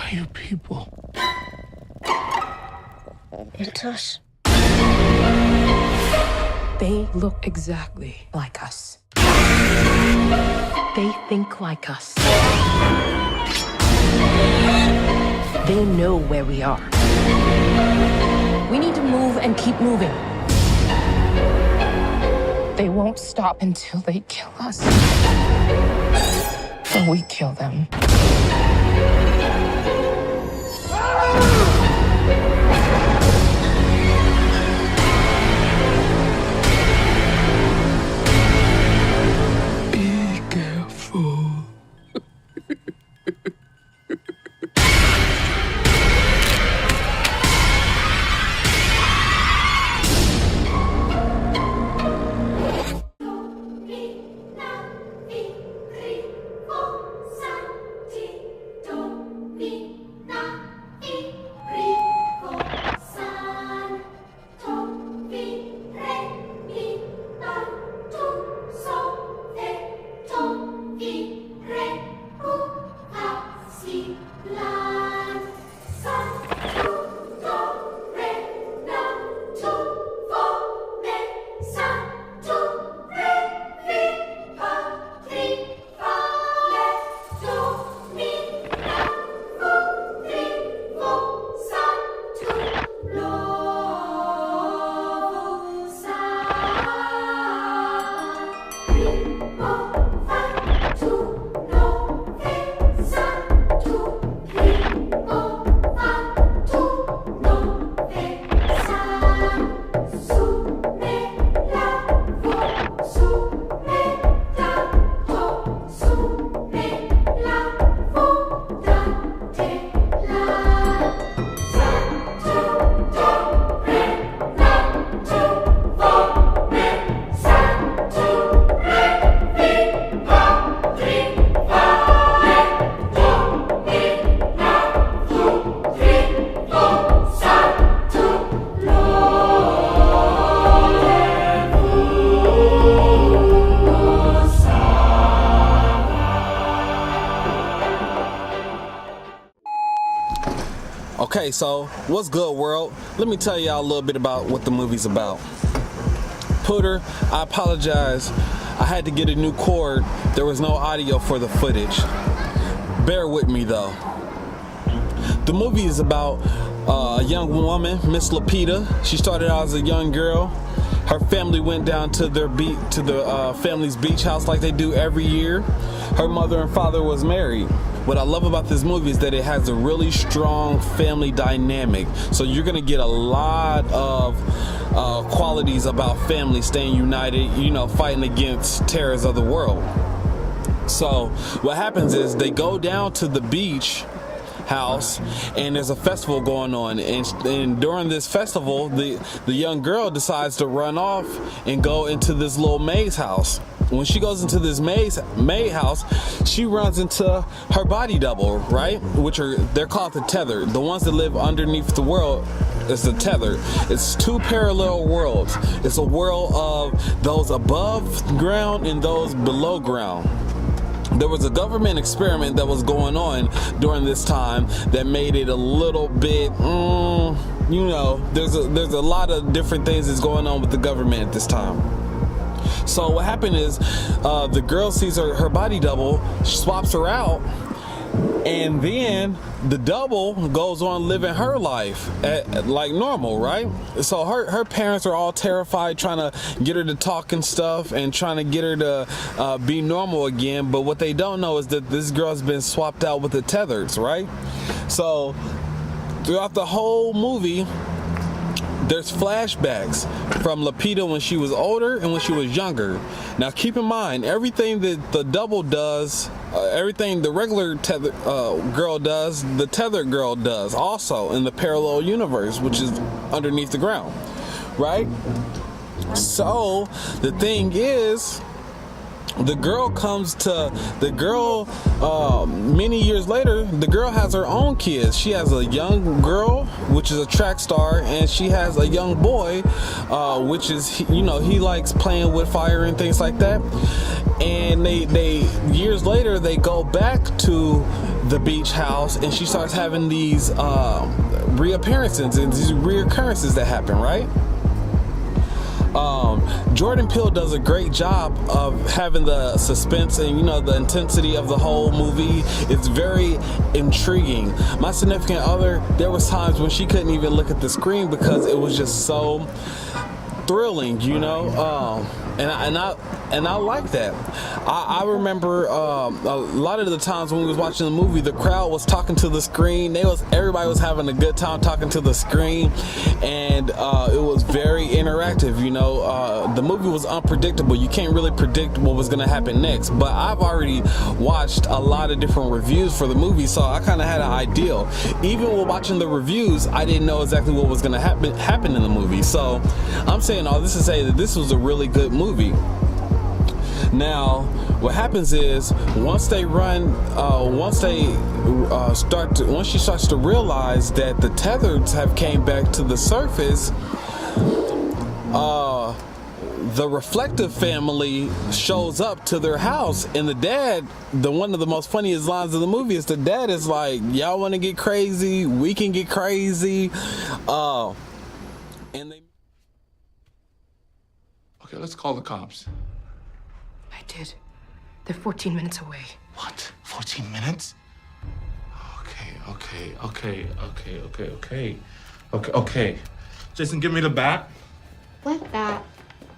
are you people? It's us. They look exactly like us. They think like us. They know where we are. We need to move and keep moving. They won't stop until they kill us. Or we kill them. Be careful. Okay, so what's good, world? Let me tell y'all a little bit about what the movie's about. Pooter, I apologize. I had to get a new cord. There was no audio for the footage. Bear with me though. The movie is about a young woman, Miss Lapita. She started out as a young girl. Her family went down to their family's beach house like they do every year. Her mother and father was married. What I love about this movie is that it has a really strong family dynamic. So you're gonna get a lot of qualities about family staying united, you know, fighting against terrors of the world. So what happens is they go down to the beach house and there's a festival going on, and during this festival the young girl decides to run off and go into this little maid's house. When she goes into this maid house, she runs into her body double, right? They're called the tethered. The ones that live underneath the world is the tethered. It's two parallel worlds. It's a world of those above ground and those below ground. There was a government experiment that was going on during this time that made it a little bit, you know, there's a lot of different things that's going on with the government at this time. So what happened is the girl sees her body double, swaps her out, and then the double goes on living her life like normal, right? So her parents are all terrified, trying to get her to talk and stuff and trying to get her to be normal again. But what they don't know is that this girl's been swapped out with the tethers, right? So throughout the whole movie, there's flashbacks from Lapita when she was older and when she was younger. Now keep in mind, everything that the double does, everything the regular girl does, the tethered girl does also in the parallel universe, which is underneath the ground, right? So the thing is, the girl many years later, the girl has her own kids. She has a young girl, which is a track star, and she has a young boy, which is, he likes playing with fire and things like that. And they years later, they go back to the beach house, and she starts having these reappearances and these reoccurrences that happen, right? Jordan Peele does a great job of having the suspense and the intensity of the whole movie. It's very intriguing. My significant other, there was times when she couldn't even look at the screen because it was just so thrilling, and I like that. I remember a lot of the times when we was watching the movie, the crowd was talking to the screen. Everybody was having a good time talking to the screen, and it was very interactive. The movie was unpredictable. You can't really predict what was going to happen next. But I've already watched a lot of different reviews for the movie, so I kind of had an idea. Even while watching the reviews, I didn't know exactly what was going to happen in the movie. So I'm saying all this to say that this was a really good movie. Now, what happens is once she starts to realize that the tethers have came back to the surface, the reflective family shows up to their house, and the dad, one of the most funniest lines of the movie is the dad is like, "Y'all want to get crazy? We can get crazy." And they. Okay, let's call the cops. I did. They're 14 minutes away. What? 14 minutes? Okay. Jason, give me the bat. What bat?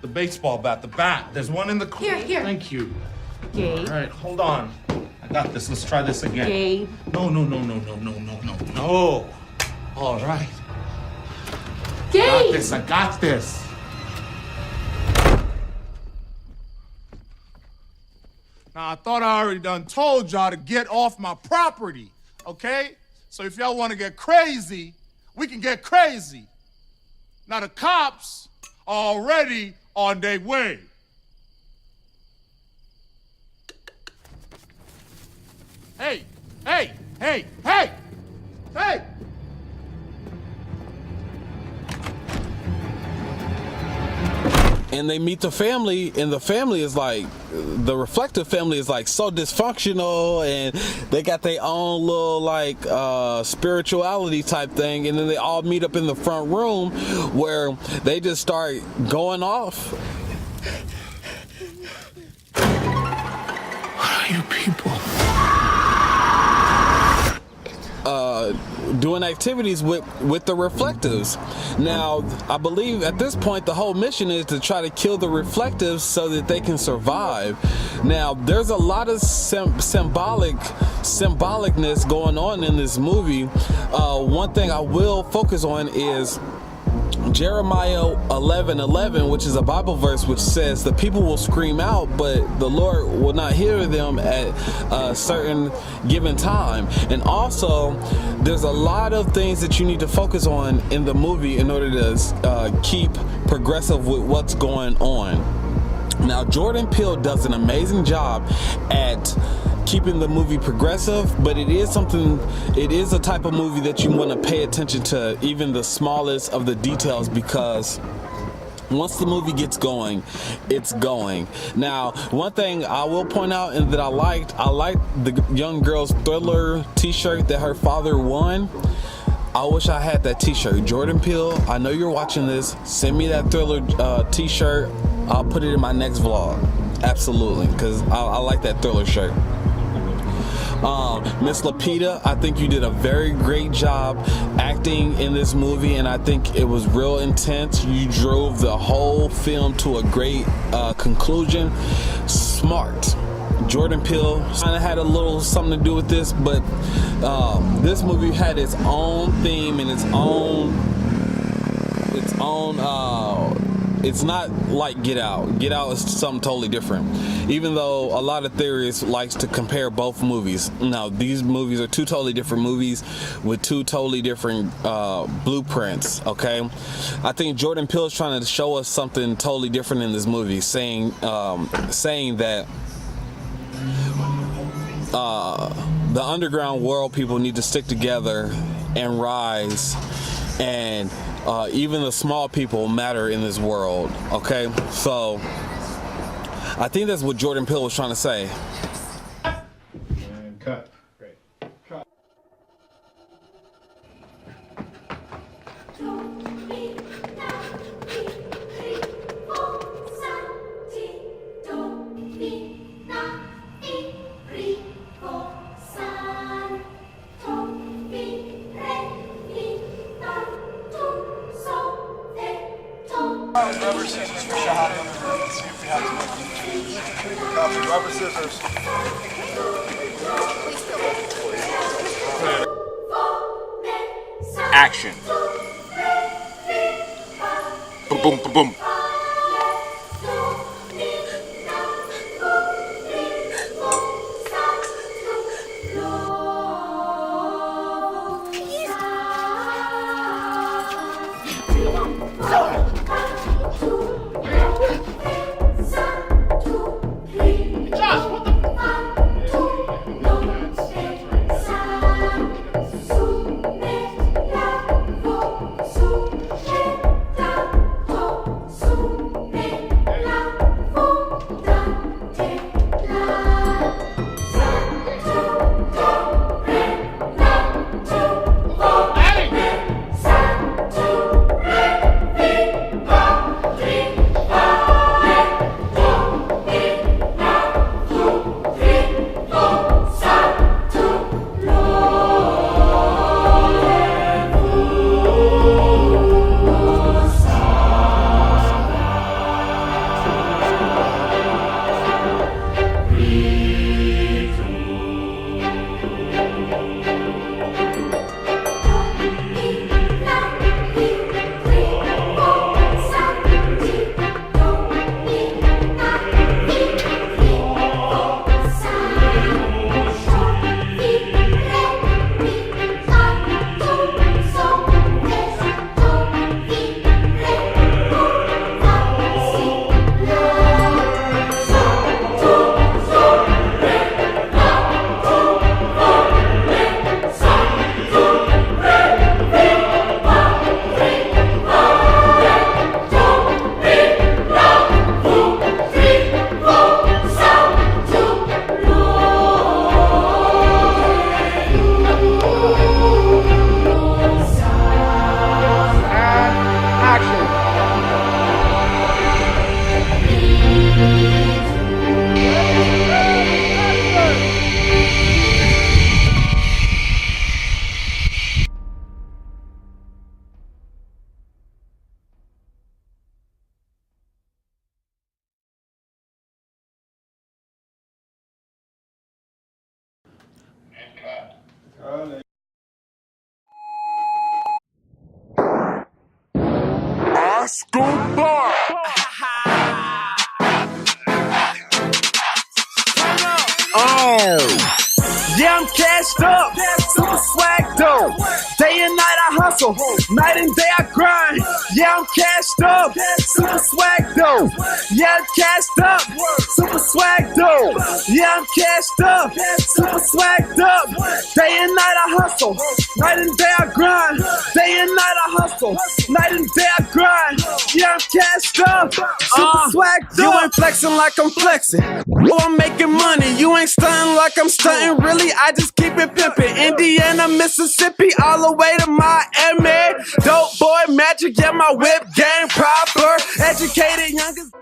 The baseball bat, the bat. There's one in the corner. Here. Thank you. Gabe. All right, hold on. I got this. Let's try this again. Gabe. No. All right. Gabe! I got this. Now, I thought I already done told y'all to get off my property, okay? So if y'all want to get crazy, we can get crazy. Now, the cops are already on their way. Hey! And they meet the family, and the family is like, the reflective family is like so dysfunctional, and they got their own little like spirituality type thing, and then they all meet up in the front room where they just start going off. What are you people? Doing activities with the reflectives. Now, I believe at this point the whole mission is to try to kill the reflectives so that they can survive. Now, there's a lot of symbolicness going on in this movie. One thing I will focus on is Jeremiah 11:11, which is a Bible verse which says the people will scream out, but the Lord will not hear them at a certain given time. And also, there's a lot of things that you need to focus on in the movie in order to keep progressive with what's going on. Now, Jordan Peele does an amazing job at keeping the movie progressive, but it is a type of movie that you want to pay attention to even the smallest of the details, because once the movie gets going, it's going. Now, one thing I will point out and that I liked the young girl's Thriller t-shirt that her father won. I wish I had that t-shirt. Jordan Peele, I know you're watching this. Send me that Thriller t-shirt. I'll put it in my next vlog. Absolutely, because I like that Thriller shirt. Miss Lapita, I think you did a very great job acting in this movie, and I think it was real intense. You drove the whole film to a great conclusion. Smart. Jordan Peele kind of had a little something to do with this, but this movie had its own theme and its own it's not like Get Out. Get Out is something totally different. Even though a lot of theorists likes to compare both movies. Now, these movies are two totally different movies with two totally different blueprints, okay? I think Jordan Peele is trying to show us something totally different in this movie, saying that the underground world people need to stick together and rise, and even the small people matter in this world, okay? So I think that's what Jordan Peele was trying to say. And cut. Great. Cut. Rubber, scissors for shot. Let's see if we have to. Copy. Rubber, scissors. Action. Boom, boom, boom, boom. Yeah, I'm cashed up, super swagged up. Day and night I hustle, night and day I grind. Yeah, I'm cashed up, super swagged up. Yeah, I'm cashed up, super swagged up. Yeah, I'm cashed up, super swagged up. Day and night I hustle, night and day I grind. Day and night I hustle, night and day I grind. Yeah, I'm cashed up, super swagged up. You ain't flexing like I'm flexing. Oh, I'm making money, you ain't stunting like I'm stunting. Really, I just keep it pimping. Indiana, Mississippi, all the way to Miami. Dope boy magic, yeah, my whip game proper. Educated youngest.